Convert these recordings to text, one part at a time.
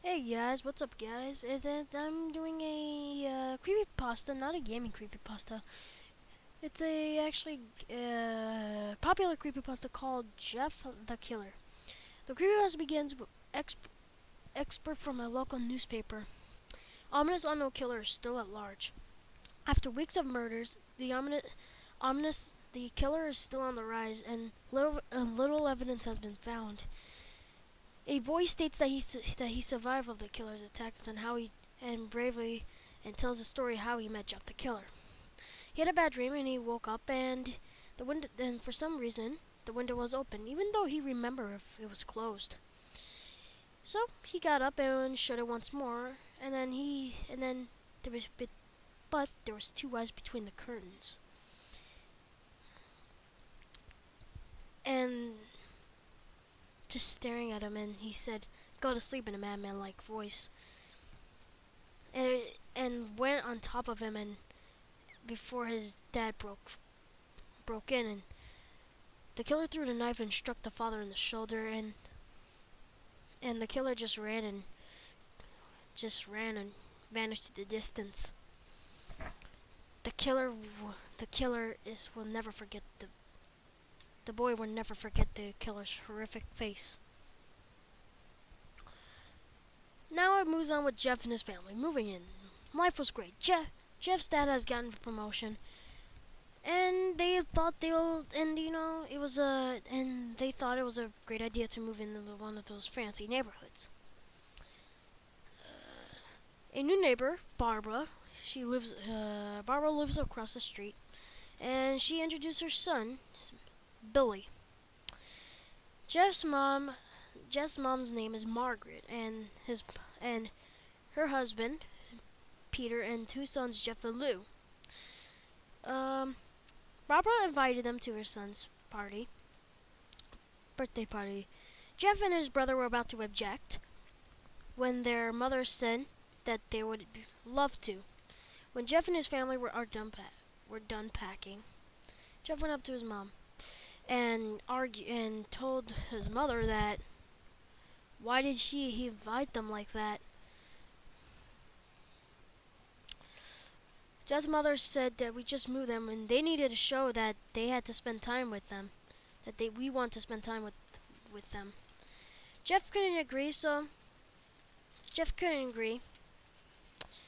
Hey guys, what's up guys? I'm doing a creepypasta, not a gaming creepypasta. It's a actually popular creepypasta called Jeff the Killer. The creepypasta begins with expert from a local newspaper. Ominous unknown killer is still at large. After weeks of murders, the killer is still on the rise, and little evidence has been found. A voice states that he survived of the killer's attacks and how he and bravely and tells a story how he met Jeff the killer. He had a bad dream and he woke up and the window and for some reason the window was open even though he remembered if it was closed. So he got up and shut it once more and then there was but there was two eyes between the curtains. And just staring at him, and he said, "Go to sleep," in a madman-like voice, and went on top of him, and before his dad broke in, and the killer threw the knife and struck the father in the shoulder, and the killer just ran and vanished to the distance. The killer is will never forget the boy will never forget the killer's horrific face. Now it moves on with Jeff and his family moving in. Life was great. Jeff's dad has gotten a promotion, and they thought they thought it was a great idea to move into one of those fancy neighborhoods. A new neighbor, Barbara lives across the street, and she introduced her son, Billy. Jeff's mom Jeff's mom's name is Margaret, and her husband Peter and two sons Jeff and Lou. Um, Barbara invited them to her son's birthday party. Jeff and his brother were about to object when their mother said that they would love to. When Jeff and his family were done packing, Jeff went up to his mom and told his mother that why did he invite them like that. Jeff's mother said that we just moved them and they needed to show that they had to spend time with them, we want to spend time with them. Jeff couldn't agree, so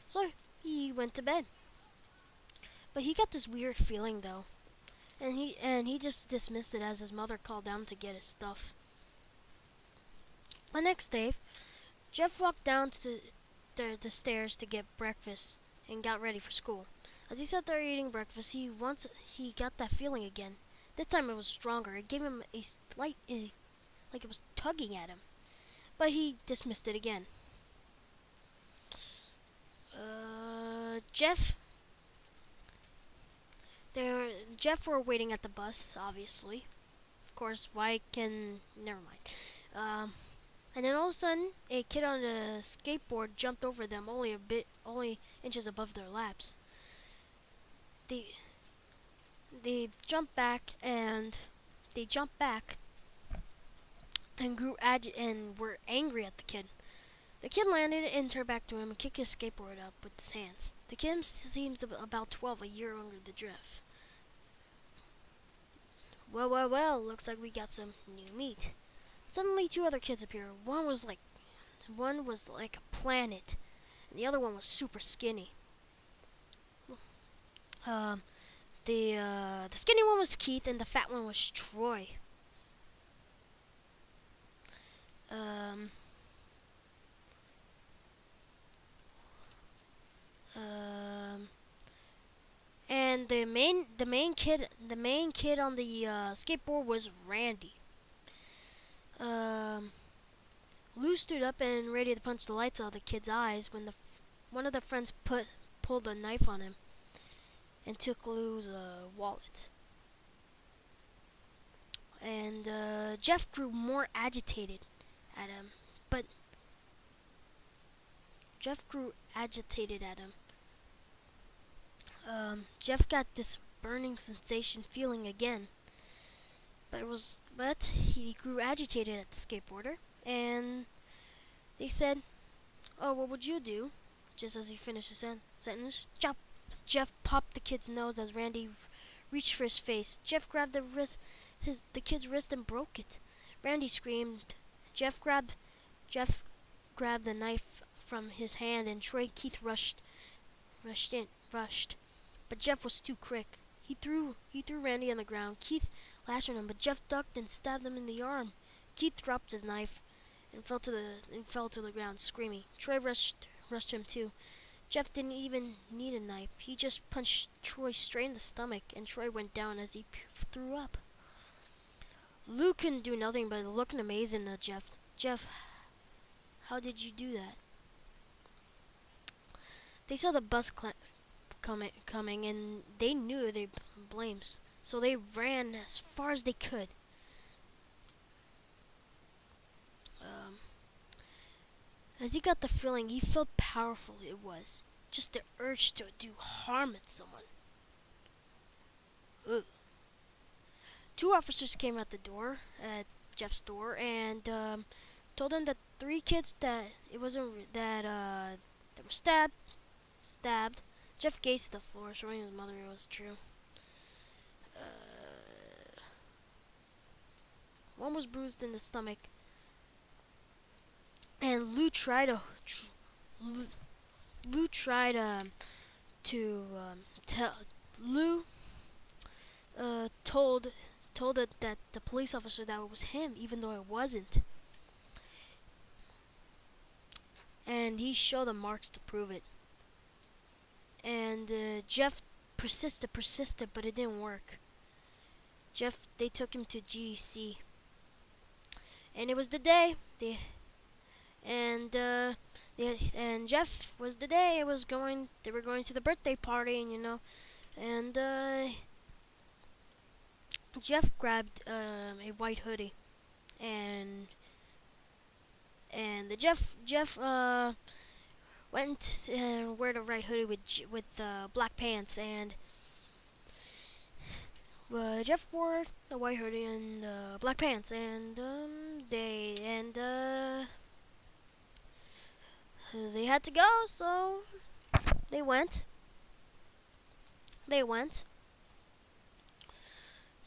so he went to bed. But he got this weird feeling though, and he just dismissed it as his mother called down to get his stuff. The next day, Jeff walked down to the stairs to get breakfast and got ready for school. As he sat there eating breakfast, he got that feeling again. This time it was stronger. It gave him like it was tugging at him, but he dismissed it again. Jeff. Jeff were waiting at the bus, obviously. Of course, never mind. And then all of a sudden, a kid on a skateboard jumped over them, only inches above their laps. They jumped back and were angry at the kid. The kid landed and turned back to him and kicked his skateboard up with his hands. The kid seems about 12, a year younger than Jeff. Well, looks like we got some new meat. Suddenly, two other kids appear. One was like a planet, and the other one was super skinny. The skinny one was Keith, and the fat one was Troy. Um, and the main kid on the skateboard was Randy. Lou stood up and ready to punch the lights out of the kid's eyes when one of the friends pulled a knife on him and took Lou's wallet. And Jeff grew more agitated at him, but Jeff got this burning sensation feeling again, but he grew agitated at the skateboarder, and they said, Oh, what would you do? Just as he finished his sentence, chop! Jeff popped the kid's nose as Randy reached for his face. Jeff grabbed the kid's wrist and broke it. Randy screamed. Jeff grabbed Jeff grabbed the knife from his hand, and Troy Keith rushed. But Jeff was too quick. He threw Randy on the ground. Keith lashed at him, but Jeff ducked and stabbed him in the arm. Keith dropped his knife and fell to the ground, screaming. Troy rushed him too. Jeff didn't even need a knife. He just punched Troy straight in the stomach, and Troy went down as he threw up. Lou couldn't do nothing but look amazing at Jeff. Jeff, how did you do that? They saw the bus coming, and they knew they blames, so they ran as far as they could. As he got the feeling, he felt powerful it was. Just the urge to do harm at someone. Ugh. Two officers came at the door, at Jeff's door, and told him that three kids that were stabbed. Jeff gazed at the floor, showing his mother it was true. One was bruised in the stomach, and Lou tried to tell Lou told that the police officer that it was him, even though it wasn't. And he showed the marks to prove it. And Jeff persisted, but it didn't work. They took him to GEC. And it was the day and Jeff was the day they were going to the birthday party, and Jeff grabbed a white hoodie, and Jeff went and wore the white hoodie with black pants, and Jeff wore the white hoodie and black pants, and they had to go, so they went.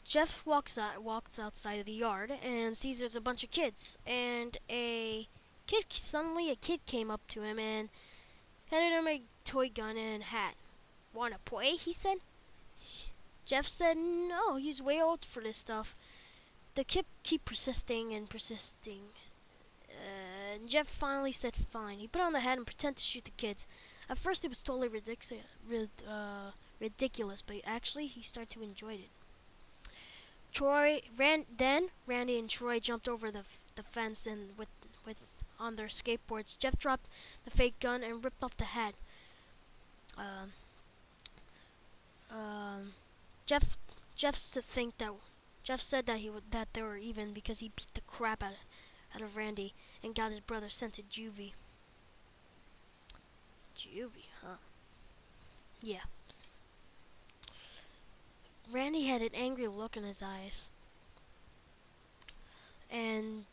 Jeff walks outside of the yard and sees there's a bunch of kids, and suddenly a kid came up to him and handed him a toy gun and hat. "Want to play?" he said. Jeff said no, he's way old for this stuff. The kid kept persisting. And Jeff finally said fine. He put on the hat and pretended to shoot the kids. At first it was totally ridiculous, but actually he started to enjoy it. Randy and Troy jumped over the fence and with on their skateboards. Jeff dropped the fake gun and ripped off the hat. Jeff said that they were even because he beat the crap out of Randy and got his brother sent to juvie. Juvie, huh? Yeah. Randy had an angry look in his eyes, and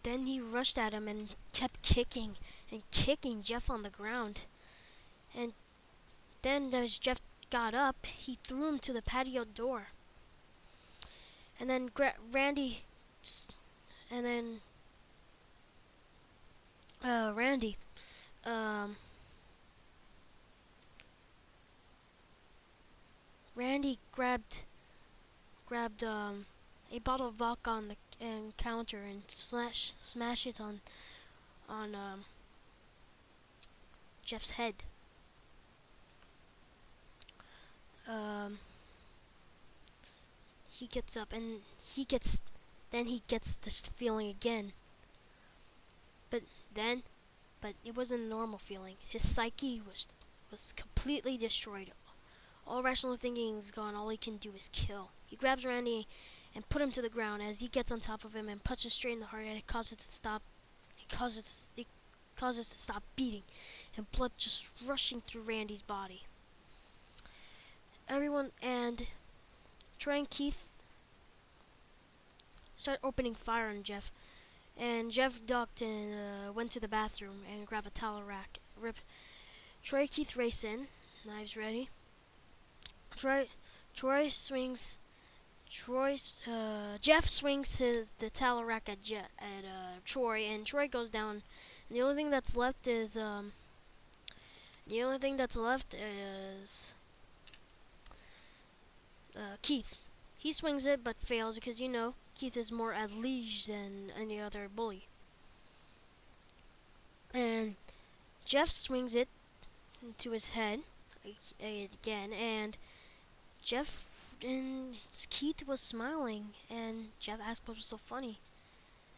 then he rushed at him and kept kicking Jeff on the ground. And then as Jeff got up, he threw him to the patio door. And then Randy grabbed a bottle of vodka on the counter and smash it on Jeff's head. He gets up and he gets this feeling again. But it wasn't a normal feeling. His psyche was completely destroyed. All rational thinking is gone. All he can do is kill. He grabs Randy and put him to the ground. As he gets on top of him and punches straight in the heart, and it causes it to stop. It causes it to stop beating, and blood just rushing through Randy's body. Everyone and Troy and Keith start opening fire on Jeff. And Jeff ducked and went to the bathroom and grabbed a towel rack. Troy Keith race in, knives ready. Troy Troy swings Jeff swings the towel rack at Troy, and Troy goes down. And the only thing that's left is Keith. He swings it but fails because Keith is more at leash than any other bully. And Jeff swings it to his head again, and Keith was smiling, and Jeff asked what was so funny,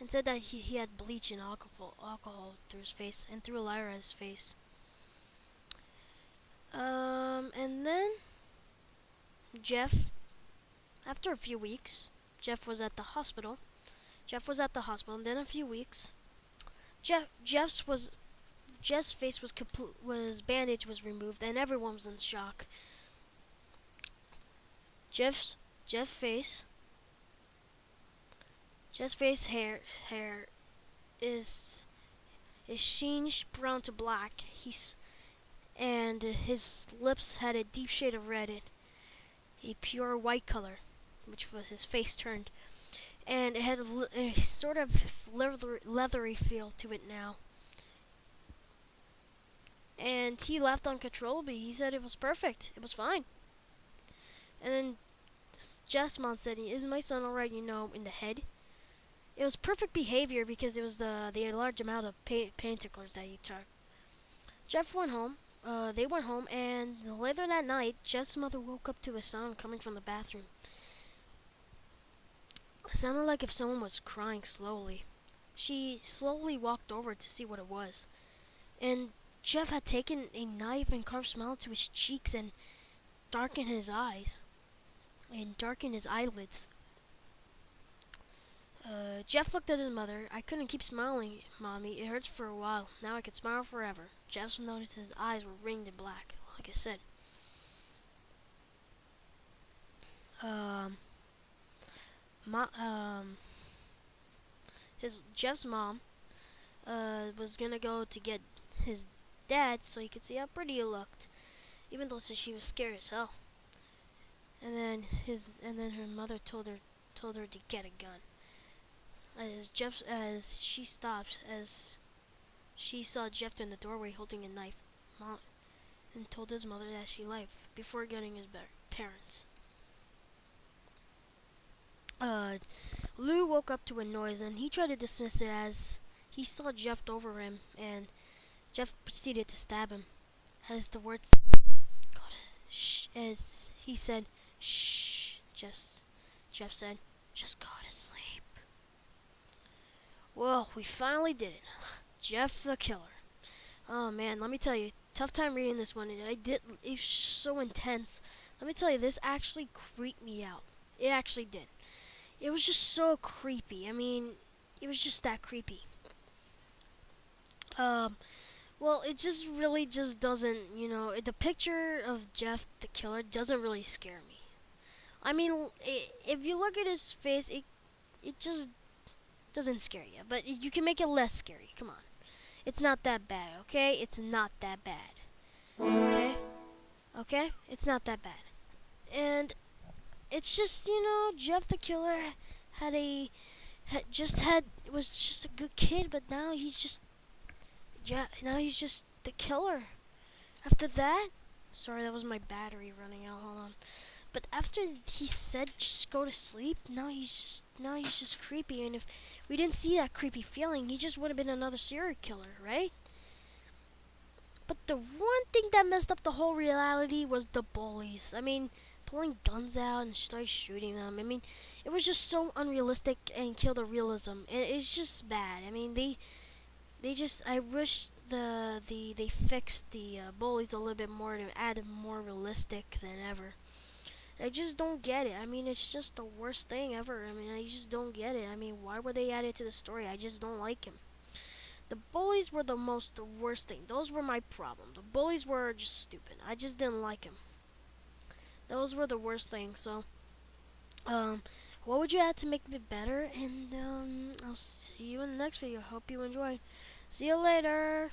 and said that he had bleach and alcohol through his face and threw Lyra's face. And then Jeff, after a few weeks, Jeff was at the hospital. And then a few weeks, Jeff's face was bandaged, was removed, and everyone was in shock. Jeff's face hair is changed brown to black. And his lips had a deep shade of red and a pure white color, which was his face turned, and it had a sort of leathery feel to it now. And he laughed uncontrollably. He said it was perfect. It was fine. And then Jeff's mom said, "Is my son alright, in the head?" It was perfect behavior because it was the large amount of painkillers that he took. Jeff went home. They went home, and later that night, Jeff's mother woke up to a sound coming from the bathroom. It sounded like if someone was crying slowly. She slowly walked over to see what it was. And Jeff had taken a knife and carved a smile to his cheeks and darkened his eyes. And darkened his eyelids. Jeff looked at his mother. "I couldn't keep smiling, Mommy. It hurts for a while. Now I can smile forever." Jeff noticed his eyes were ringed in black, like I said. Jeff's mom was gonna go to get his dad so he could see how pretty he looked, even though she was scared as hell. And then her mother told her to get a gun. As she stopped, as she saw Jeff in the doorway holding a knife, and told his mother that she left before getting his parents. Lou woke up to a noise, and he tried to dismiss it as he saw Jeff over him, and Jeff proceeded to stab him. As the words, God, shh, as he said, "Shh," Jeff said, "Just go to sleep." Well, we finally did it. Jeff the Killer. Oh man, let me tell you, tough time reading this one. It's so intense. Let me tell you, this actually creeped me out. It actually did. It was just so creepy. I mean, it was just that creepy. Well, it just really just doesn't, the picture of Jeff the Killer doesn't really scare me. I mean, if you look at his face, it just doesn't scare you, but you can make it less scary. Come on. It's not that bad, okay? It's not that bad. Okay? Okay? It's not that bad. And it's just, Jeff the Killer was just a good kid, but now he's just the killer. After that, sorry, that was my battery running out. Hold on. But after he said just go to sleep, now he's just creepy. And if we didn't see that creepy feeling, he just would have been another serial killer, right? But the one thing that messed up the whole reality was the bullies. I mean, pulling guns out and start shooting them. I mean, it was just so unrealistic and killed the realism. And it's just bad. I mean, I wish they fixed the bullies a little bit more to add more realistic than ever. I just don't get it. I mean, it's just the worst thing ever. I mean, I just don't get it. I mean, why would they add it to the story? I just don't like him. The bullies were the worst thing. Those were my problem. The bullies were just stupid. I just didn't like him. Those were the worst things. So, what would you add to make it better? And I'll see you in the next video. Hope you enjoy. See you later.